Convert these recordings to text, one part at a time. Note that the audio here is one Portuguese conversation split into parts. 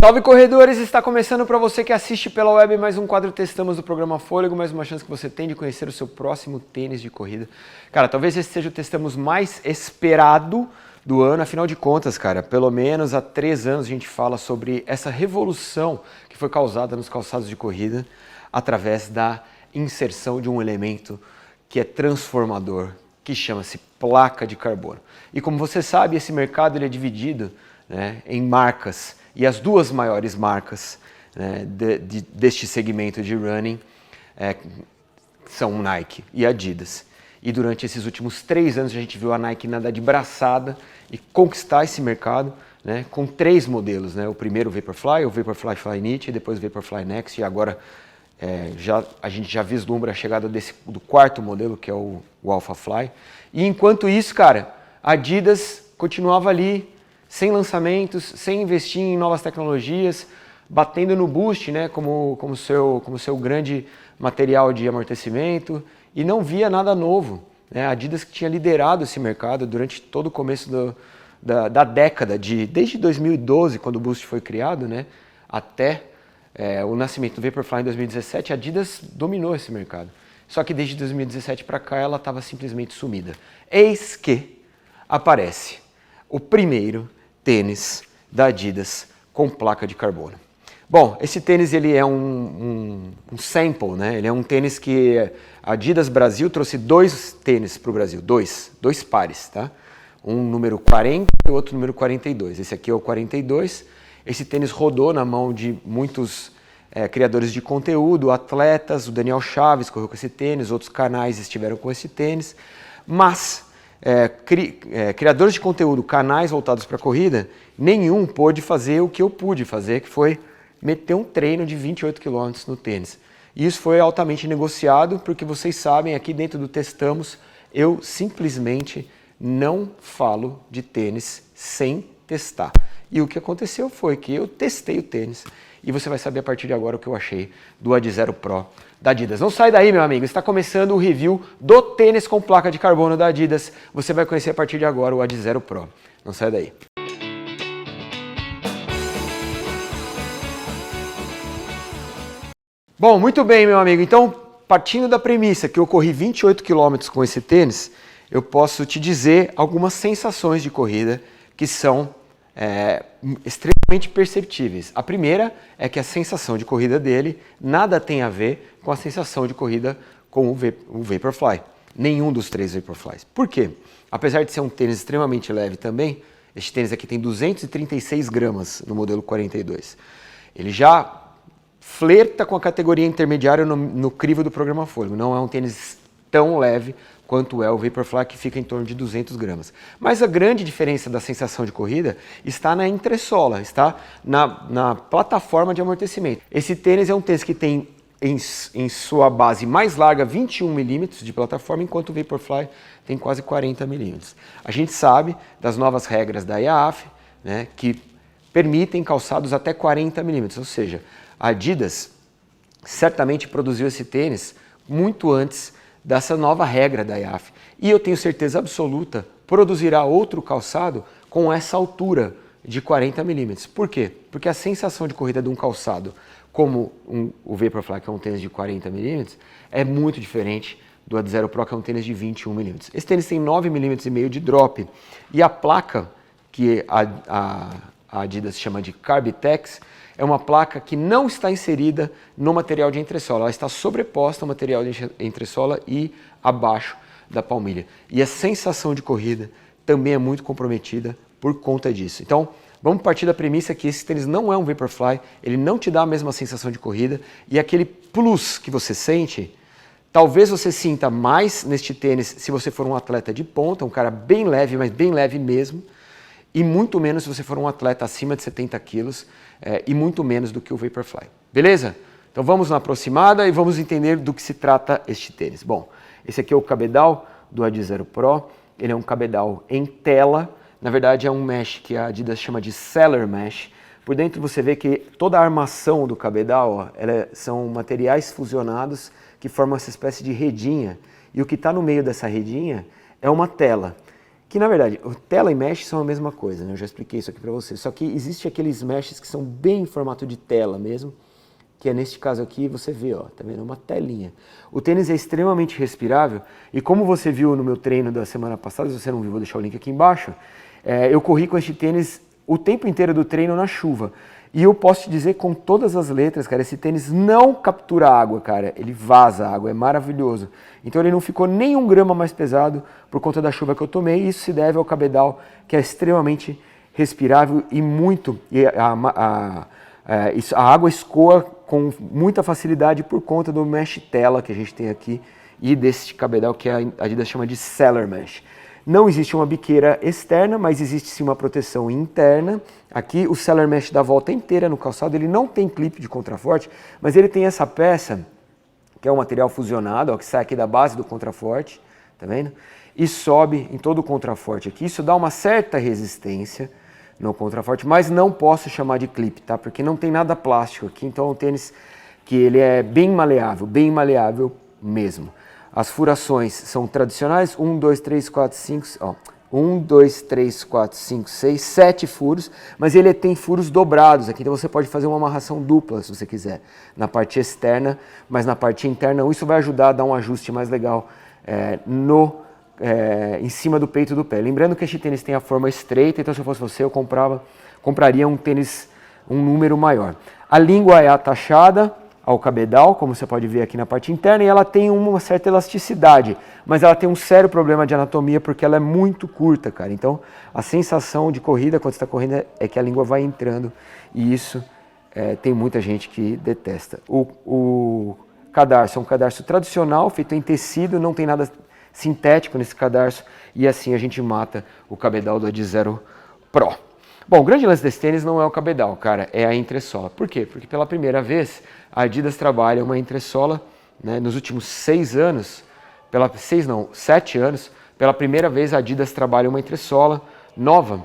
Salve corredores, está começando para você que assiste pela web mais um quadro Testamos do programa Fôlego, mais uma chance que você tem de conhecer o seu próximo tênis de corrida. Cara, talvez esse seja o Testamos mais esperado do ano, afinal de contas, cara, pelo menos há 3 anos a gente fala sobre essa revolução que foi causada nos calçados de corrida através da inserção de um elemento que é transformador, que chama-se placa de carbono. E como você sabe, esse mercado ele é dividido, né, em marcas. E as duas maiores marcas, né, deste segmento de running são Nike e Adidas. E durante esses últimos 3 anos a gente viu a Nike nadar de braçada e conquistar esse mercado, né, com 3 modelos. Né? O primeiro o Vaporfly, o Vaporfly Flyknit, depois o Vaporfly Next e agora a gente já vislumbra a chegada do 4º modelo, que é o Alpha Fly. E enquanto isso, cara, a Adidas continuava ali, sem lançamentos, sem investir em novas tecnologias, batendo no Boost, né, como seu grande material de amortecimento, e não via nada novo. Né? A Adidas que tinha liderado esse mercado durante todo o começo da década, desde 2012, quando o Boost foi criado, né, até o nascimento do Vaporfly em 2017, a Adidas dominou esse mercado. Só que desde 2017 para cá ela estava simplesmente sumida. Eis que aparece o primeiro tênis da Adidas com placa de carbono. Bom, esse tênis ele é um sample, né? Ele é um tênis que a Adidas Brasil trouxe 2 tênis para o Brasil, dois pares, tá? Um número 40 e o outro número 42. Esse aqui é o 42. Esse tênis rodou na mão de muitos criadores de conteúdo, atletas, o Daniel Chaves correu com esse tênis, outros canais estiveram com esse tênis, mas criadores de conteúdo, canais voltados para a corrida, nenhum pôde fazer o que eu pude fazer, que foi meter um treino de 28 km no tênis. E isso foi altamente negociado, porque vocês sabem, aqui dentro do Testamos, eu simplesmente não falo de tênis sem testar. E o que aconteceu foi que eu testei o tênis, e você vai saber a partir de agora o que eu achei do Adizero Pro da Adidas. Não sai daí, meu amigo, está começando o review do tênis com placa de carbono da Adidas. Você vai conhecer a partir de agora o Adizero Pro. Não sai daí. Bom, muito bem, meu amigo. Então, partindo da premissa que eu corri 28 km com esse tênis, eu posso te dizer algumas sensações de corrida que são extremamente perceptíveis. A primeira é que a sensação de corrida dele nada tem a ver com a sensação de corrida com o Vaporfly. Nenhum dos 3 Vaporflies. Por quê? Apesar de ser um tênis extremamente leve também, este tênis aqui tem 236 gramas no modelo 42. Ele já flerta com a categoria intermediária no crivo do programa Fôlego. Não é um tênis tão leve quanto é o Vaporfly, que fica em torno de 200 gramas. Mas a grande diferença da sensação de corrida está na entressola, está na plataforma de amortecimento. Esse tênis é um tênis que tem em sua base mais larga 21 milímetros de plataforma, enquanto o Vaporfly tem quase 40 milímetros. A gente sabe das novas regras da IAAF, né, que permitem calçados até 40 milímetros, ou seja, a Adidas certamente produziu esse tênis muito antes dessa nova regra da IAAF. E eu tenho certeza absoluta, produzirá outro calçado com essa altura de 40 milímetros. Por quê? Porque a sensação de corrida de um calçado como o Vaporfly, que é um tênis de 40 milímetros, é muito diferente do Adizero Pro, que é um tênis de 21 milímetros. Esse tênis tem 9,5 milímetros de drop. E a placa, que a Adidas chama de Carbitex, é uma placa que não está inserida no material de entressola. Ela está sobreposta ao material de entressola e abaixo da palmilha. E a sensação de corrida também é muito comprometida por conta disso. Então, vamos partir da premissa que esse tênis não é um Vaporfly, ele não te dá a mesma sensação de corrida, e aquele plus que você sente, talvez você sinta mais neste tênis se você for um atleta de ponta, um cara bem leve, mas bem leve mesmo, e muito menos se você for um atleta acima de 70 quilos, e muito menos do que o Vaporfly. Beleza? Então vamos na aproximada e vamos entender do que se trata este tênis. Bom, esse aqui é o cabedal do Adizero Pro, ele é um cabedal em tela, na verdade é um mesh que a Adidas chama de Seller Mesh. Por dentro você vê que toda a armação do cabedal são materiais fusionados que formam essa espécie de redinha, e o que está no meio dessa redinha é uma tela. que na verdade, tela e mesh são a mesma coisa, né? Eu já expliquei isso aqui para você, só que existe aqueles meshes que são bem em formato de tela mesmo, que é neste caso aqui, você vê, ó, tá vendo? Uma telinha. O tênis é extremamente respirável e como você viu no meu treino da semana passada, se você não viu, vou deixar o link aqui embaixo, eu corri com este tênis o tempo inteiro do treino na chuva. E eu posso te dizer com todas as letras, cara, esse tênis não captura água, cara, ele vaza água, é maravilhoso. Então ele não ficou nem 1 grama mais pesado por conta da chuva que eu tomei, e isso se deve ao cabedal, que é extremamente respirável e a água escoa com muita facilidade por conta do mesh tela que a gente tem aqui e desse cabedal que a Adidas chama de Cellar Mesh. Não existe uma biqueira externa, mas existe sim uma proteção interna. Aqui o Cellar Mesh dá a volta inteira no calçado, ele não tem clipe de contraforte, mas ele tem essa peça, que é um material fusionado, ó, que sai aqui da base do contraforte, tá vendo? E sobe em todo o contraforte aqui. Isso dá uma certa resistência no contraforte, mas não posso chamar de clipe, tá? Porque não tem nada plástico aqui, então é um tênis que ele é bem maleável mesmo. As furações são tradicionais, 1, 2, 3, 4, 5, ó, 1, 2, 3, 4, 5, 6, 7 furos, mas ele tem furos dobrados aqui, então você pode fazer uma amarração dupla se você quiser, na parte externa, mas na parte interna, isso vai ajudar a dar um ajuste mais legal em cima do peito do pé. Lembrando que este tênis tem a forma estreita, então se eu fosse você, eu compraria um tênis, um número maior. A língua é atachada ao cabedal, como você pode ver aqui na parte interna, e ela tem uma certa elasticidade, mas ela tem um sério problema de anatomia porque ela é muito curta, cara. Então, a sensação de corrida quando você está correndo é que a língua vai entrando, e isso tem muita gente que detesta. O cadarço é um cadarço tradicional, feito em tecido, não tem nada sintético nesse cadarço, e assim a gente mata o cabedal do Adizero Pro. Bom, o grande lance desse tênis não é o cabedal, cara, é a entressola. Por quê? Porque pela primeira vez a Adidas trabalha uma entressola, né, nos últimos 7 anos, pela primeira vez a Adidas trabalha uma entressola nova,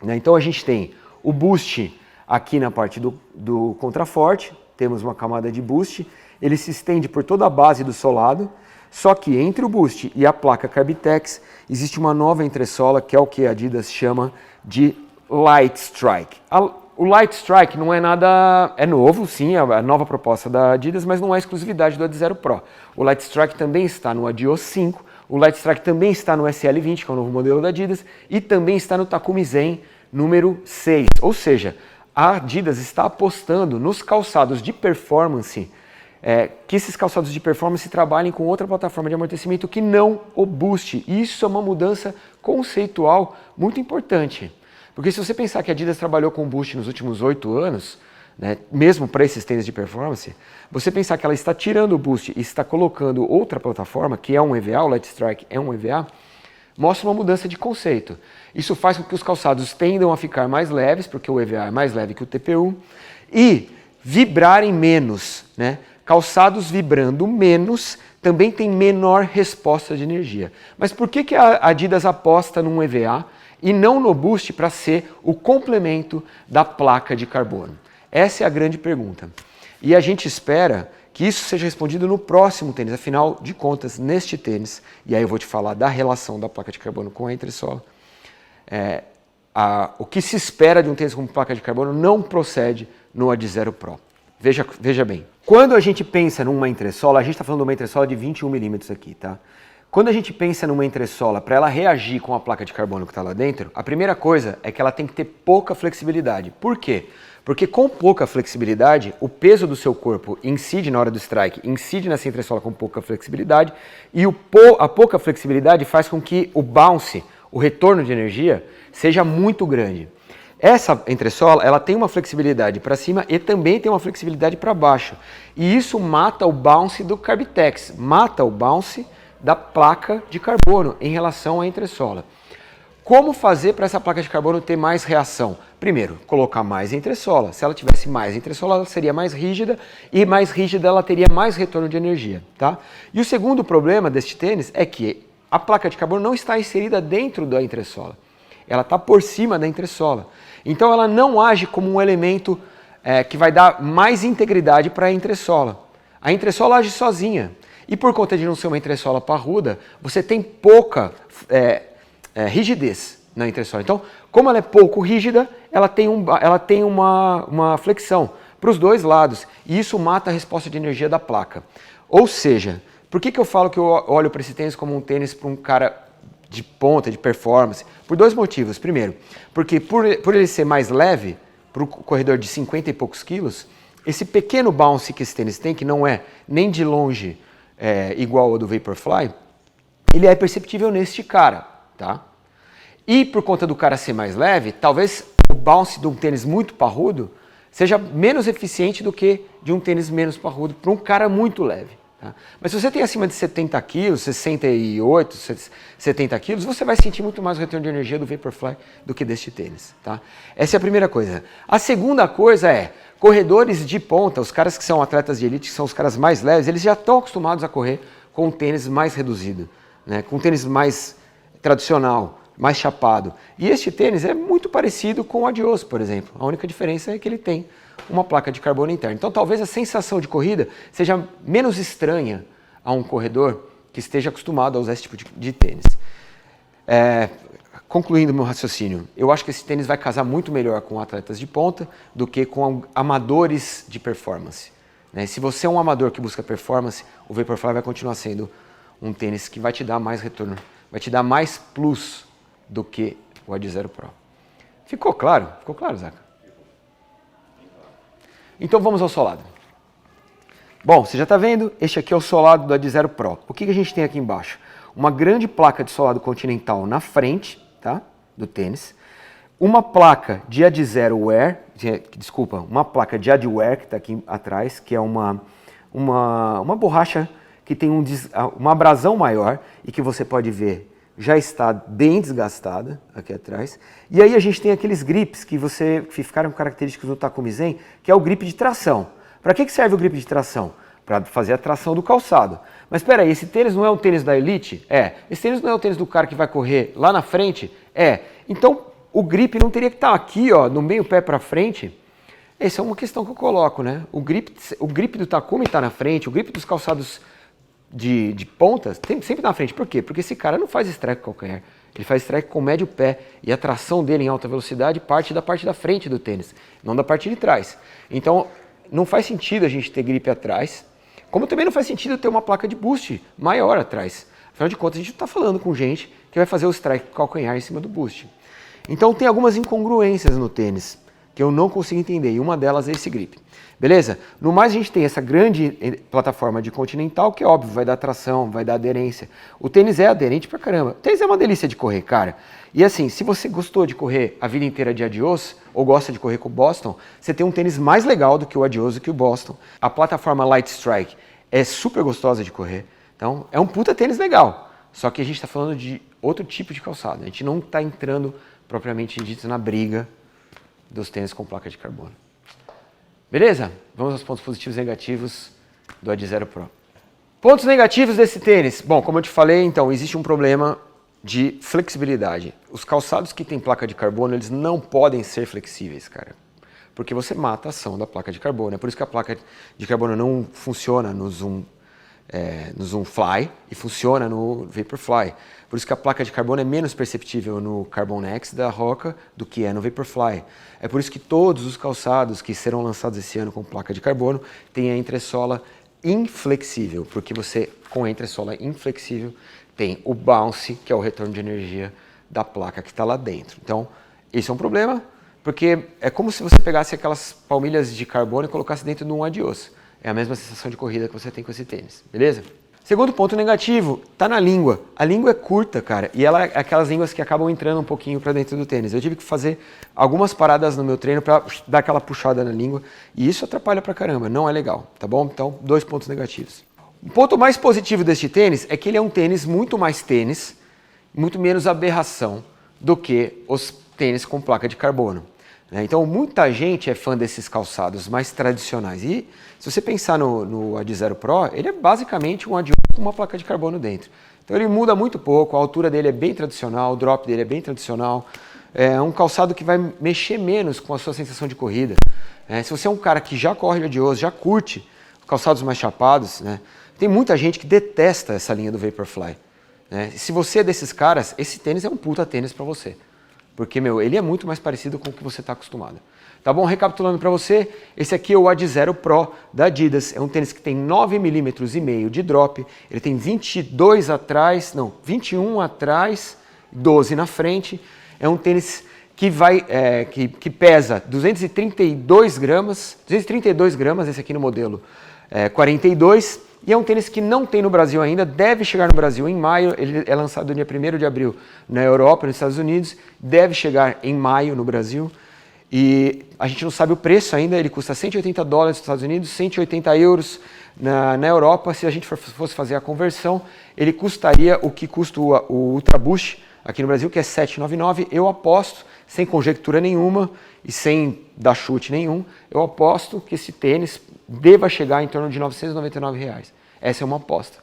né? Então a gente tem o boost aqui na parte do contraforte, temos uma camada de boost, ele se estende por toda a base do solado, só que entre o boost e a placa Carbitex existe uma nova entressola que é o que a Adidas chama de Light Strike. O Light Strike não é nada, é novo, sim, é a nova proposta da Adidas, mas não é exclusividade do Adizero Pro. O Light Strike também está no Adios 5, o Light Strike também está no SL20, que é o novo modelo da Adidas, e também está no Takumi Zen número 6. Ou seja, a Adidas está apostando nos calçados de performance, que esses calçados de performance trabalhem com outra plataforma de amortecimento que não o Boost. E isso é uma mudança conceitual muito importante. Porque se você pensar que a Adidas trabalhou com Boost nos últimos 8 anos, né, mesmo para esses tênis de performance, você pensar que ela está tirando o Boost e está colocando outra plataforma, que é um EVA, o Light Strike é um EVA, mostra uma mudança de conceito. Isso faz com que os calçados tendam a ficar mais leves, porque o EVA é mais leve que o TPU, e vibrarem menos, né? Calçados vibrando menos também tem menor resposta de energia. Mas por que a Adidas aposta num EVA e não no Boost para ser o complemento da placa de carbono? Essa é a grande pergunta. E a gente espera que isso seja respondido no próximo tênis. Afinal de contas, neste tênis, e aí eu vou te falar da relação da placa de carbono com a entressola, o que se espera de um tênis com placa de carbono não procede no Adizero Pro. Veja bem, quando a gente pensa numa entressola, a gente está falando de uma entressola de 21 milímetros aqui, tá? Quando a gente pensa numa entressola para ela reagir com a placa de carbono que está lá dentro, a primeira coisa é que ela tem que ter pouca flexibilidade. Por quê? Porque com pouca flexibilidade, o peso do seu corpo incide na hora do strike, incide nessa entressola com pouca flexibilidade, e a pouca flexibilidade faz com que o bounce, o retorno de energia, seja muito grande. Essa entressola, ela tem uma flexibilidade para cima e também tem uma flexibilidade para baixo. E isso mata o bounce do Carbitex, mata o bounce da placa de carbono em relação à entressola. Como fazer para essa placa de carbono ter mais reação? Primeiro, colocar mais entressola. Se ela tivesse mais entressola, ela seria mais rígida, e mais rígida ela teria mais retorno de energia, tá? E o segundo problema deste tênis é que a placa de carbono não está inserida dentro da entressola. Ela está por cima da entressola. Então ela não age como um elemento que vai dar mais integridade para a entressola. A entressola age sozinha. E por conta de não ser uma entressola parruda, você tem pouca rigidez na entressola. Então, como ela é pouco rígida, ela tem uma flexão para os dois lados. E isso mata a resposta de energia da placa. Ou seja, por que eu falo que eu olho para esse tênis como um tênis para um cara de ponta, de performance? Por dois motivos. Primeiro, porque por ele ser mais leve, para o corredor de 50 e poucos quilos, esse pequeno bounce que esse tênis tem, que não é nem de longe igual ao do Vaporfly, ele é perceptível neste cara, tá? E por conta do cara ser mais leve, talvez o bounce de um tênis muito parrudo seja menos eficiente do que de um tênis menos parrudo para um cara muito leve. Tá? Mas se você tem acima de 70 quilos, 68, 70 quilos, você vai sentir muito mais o retorno de energia do Vaporfly do que deste tênis. Tá? Essa é a primeira coisa. A segunda coisa é, corredores de ponta, os caras que são atletas de elite, que são os caras mais leves, eles já estão acostumados a correr com um tênis mais reduzido, né? Com um tênis mais tradicional, mais chapado. E este tênis é muito parecido com o Adios, por exemplo. A única diferença é que ele tem uma placa de carbono interna. Então talvez a sensação de corrida seja menos estranha a um corredor que esteja acostumado a usar esse tipo de tênis. Concluindo meu raciocínio, eu acho que esse tênis vai casar muito melhor com atletas de ponta do que com amadores de performance. Né? Se você é um amador que busca performance, o Vaporfly vai continuar sendo um tênis que vai te dar mais retorno, vai te dar mais plus do que o Ad Zero Pro. Ficou claro? Ficou claro, Zaca? Então vamos ao solado. Bom, você já está vendo? Este aqui é o solado do Ad Zero Pro. O que a gente tem aqui embaixo? Uma grande placa de solado continental na frente, tá? Do tênis. Uma placa de Ad Zero Wear, uma placa de Adwear que está aqui atrás, que é uma borracha que tem uma abrasão maior e que você pode ver já está bem desgastada aqui atrás. E aí a gente tem aqueles grips que ficaram característicos do Takumi Zen, que é o grip de tração. Para que serve o grip de tração? Para fazer a tração do calçado. Mas espera aí, esse tênis não é um tênis da Elite? Esse tênis não é o tênis do cara que vai correr lá na frente? Então o grip não teria que estar aqui, ó, no meio pé para frente? Essa é uma questão que eu coloco, né? O grip do Takumi está na frente, o grip dos calçados de pontas sempre na frente. Por quê? Porque esse cara não faz strike com calcanhar. Ele faz strike com o médio pé. E a tração dele em alta velocidade parte da frente do tênis, não da parte de trás. Então, não faz sentido a gente ter grip atrás, como também não faz sentido ter uma placa de boost maior atrás. Afinal de contas, a gente está falando com gente que vai fazer o strike com calcanhar em cima do boost. Então, tem algumas incongruências no tênis que eu não consigo entender, e uma delas é esse grip. Beleza? No mais, a gente tem essa grande plataforma de continental, que é óbvio, vai dar tração, vai dar aderência. O tênis é aderente pra caramba. O tênis é uma delícia de correr, cara. E assim, se você gostou de correr a vida inteira de Adios, ou gosta de correr com o Boston, você tem um tênis mais legal do que o Adios e que o Boston. A plataforma Light Strike é super gostosa de correr. Então, é um puta tênis legal. Só que a gente está falando de outro tipo de calçado. A gente não está entrando, propriamente dito, na briga dos tênis com placa de carbono. Beleza? Vamos aos pontos positivos e negativos do Ad Zero Pro. Pontos negativos desse tênis. Bom, como eu te falei, então, existe um problema de flexibilidade. Os calçados que têm placa de carbono, eles não podem ser flexíveis, cara. Porque você mata a ação da placa de carbono. É por isso que a placa de carbono não funciona no Zoom Fly e funciona no Vaporfly. Por isso que a placa de carbono é menos perceptível no Carbon X da Roca do que é no Vaporfly. É por isso que todos os calçados que serão lançados esse ano com placa de carbono têm a entressola inflexível, porque você, com a entressola inflexível, tem o bounce, que é o retorno de energia da placa que está lá dentro. Então, esse é um problema, porque é como se você pegasse aquelas palmilhas de carbono e colocasse dentro de um Adios. É a mesma sensação de corrida que você tem com esse tênis, beleza? Segundo ponto negativo, tá na língua. A língua é curta, cara, e ela é aquelas línguas que acabam entrando um pouquinho para dentro do tênis. Eu tive que fazer algumas paradas no meu treino para dar aquela puxada na língua, e isso atrapalha pra caramba, não é legal, tá bom? Então, 2 pontos negativos. O ponto mais positivo deste tênis é que ele é um tênis, muito menos aberração do que os tênis com placa de carbono. Então, muita gente é fã desses calçados mais tradicionais. E se você pensar no Ad Zero Pro, ele é basicamente um Adios com uma placa de carbono dentro. Então, ele muda muito pouco, a altura dele é bem tradicional, o drop dele é bem tradicional. É um calçado que vai mexer menos com a sua sensação de corrida. Se você é um cara que já corre de Adios, já curte calçados mais chapados, né? Tem muita gente que detesta essa linha do Vaporfly. né? Se você é desses caras, esse tênis é um puta tênis para você. Porque, meu, ele é muito mais parecido com o que você está acostumado. Tá bom? Recapitulando para você, esse aqui é o Ad Zero Pro da Adidas. É um tênis que tem 9,5 mm de drop. Ele tem 22 atrás, não, 21 atrás, 12 na frente. É um tênis que que pesa 232 gramas, esse aqui no modelo 42. E é um tênis que não tem no Brasil ainda, deve chegar no Brasil em maio. Ele é lançado no dia 1º de abril na Europa, nos Estados Unidos. Deve chegar em maio no Brasil. E a gente não sabe o preço ainda, ele custa $180 nos Estados Unidos, 180 euros na Europa. Se a gente fosse fazer a conversão, ele custaria o que custa o Ultra Boost aqui no Brasil, que é R$799. Eu aposto, sem conjectura nenhuma e sem dar chute nenhum, eu aposto que esse tênis deva chegar em torno de R$999. Essa é uma aposta.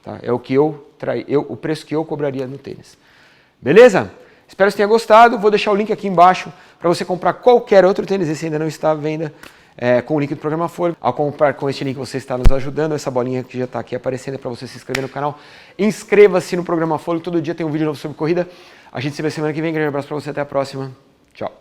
Tá? É o preço que eu cobraria no tênis. Beleza? Espero que você tenha gostado. Vou deixar o link aqui embaixo para você comprar qualquer outro tênis. Esse ainda não está à venda com o link do programa Folha. Ao comprar com este link, você está nos ajudando. Essa bolinha que já está aqui aparecendo é para você se inscrever no canal. Inscreva-se no programa Folha. Todo dia tem um vídeo novo sobre corrida. A gente se vê semana que vem. Grande abraço para você. Até a próxima. Tchau.